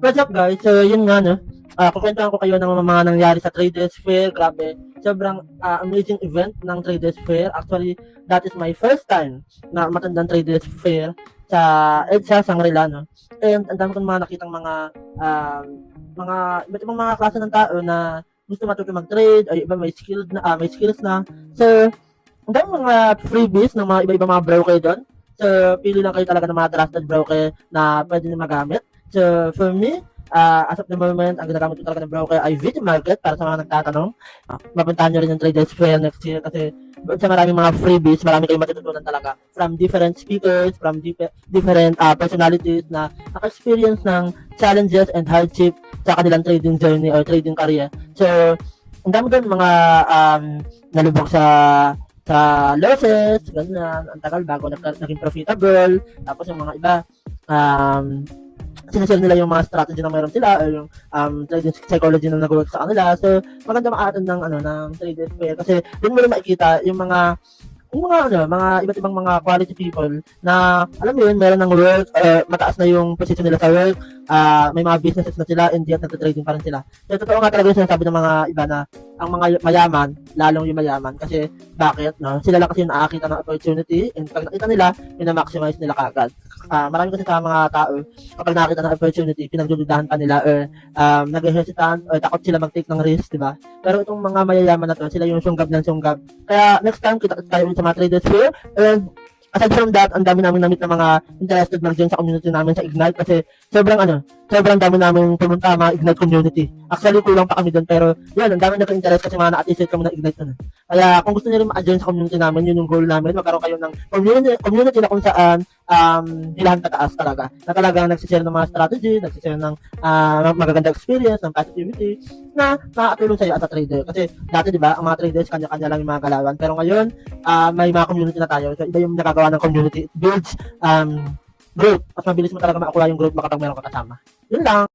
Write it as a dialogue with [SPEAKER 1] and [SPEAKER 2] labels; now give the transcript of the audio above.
[SPEAKER 1] What's up guys? So yun nga no, kukwentuhan ko kayo ng mga nangyari sa Traders Fair. Grabe, sobrang amazing event ng Traders Fair. Actually, that is my first time na matandang Traders Fair sa EDSA Shangri-La no. And ang dami kong mga nakitang mga iba't ibang mga klase ng tao na gusto matuto mag-trade, ay iba may skills na. So, ang dami mga freebies ng mga iba-ibang mga broker doon. So, pili lang kayo talaga ng mga trusted broker na pwede nyo magamit. So, for me, as of the moment, ang ginagamit ko talaga ng broker ay Video Market para sa mga nagtatanong. Mapuntahan nyo rin yung Traders Fair next year kasi sa maraming mga freebies, marami kayong matututunan talaga from different speakers, from different personalities na naka-experience ng challenges and hardship sa kanilang trading journey or trading career. So, ang dami doon mga nalubog sa losses, ganyan, ang tagal bago naging profitable, tapos yung mga iba, sinashare nila yung mga strategy na mayroon sila or yung trading psychology na nag-work sa kanila. So, maganda ma-attend ng Traders Fair kasi doon mo rin makikita yung mga iba't ibang mga quality people na, alam mo yun, meron ng work, mataas na yung position nila sa work, may mga businesses na sila, and yet nagtatrading pa rin sila. So, totoo nga talaga yung sinasabi ng mga iba na ang mga mayaman, lalong yung mayaman, kasi bakit, no? Sila lang kasi yung nakakita ng opportunity, and pag nakita nila, minamaximize nila kagad. Marami kasi sa mga tao, kapag nakita ng opportunity, pinagdududahan pa nila, or nag-hesitant, or takot sila mag-take ng risk, di ba? Pero itong mga mayayaman na to, sila yung sunggab ng sunggab. Kaya next time, kita tayo sa mga Traders Fair, and aside from that, ang dami namin na-meet ng mga interested mag-join sa community namin sa Ignite kasi sobrang dami namin pumunta mga Ignite community. Actually, kulang pa kami doon pero yun, ang dami nagka-interest kasi mga na-associate kami ng Ignite doon. Kaya kung gusto niyo rin ma-join sa community namin, yun yung goal namin, magkaroon kayo ng community na kung saan hilahan tataas talaga. Na talagang nagsishare ng mga strategy, nagsishare ng magaganda experience, ng positivity na nakatulong sa'yo as a trader. Kasi dati, di ba, ang mga traders, kanya-kanya lang yung mga galawan. Pero ngayon, may mga community na tayo. So, iba yung nakagawa ng community. It builds growth. Mas mabilis mo talaga makakuha yung growth kapag meron ka kasama. Yun lang.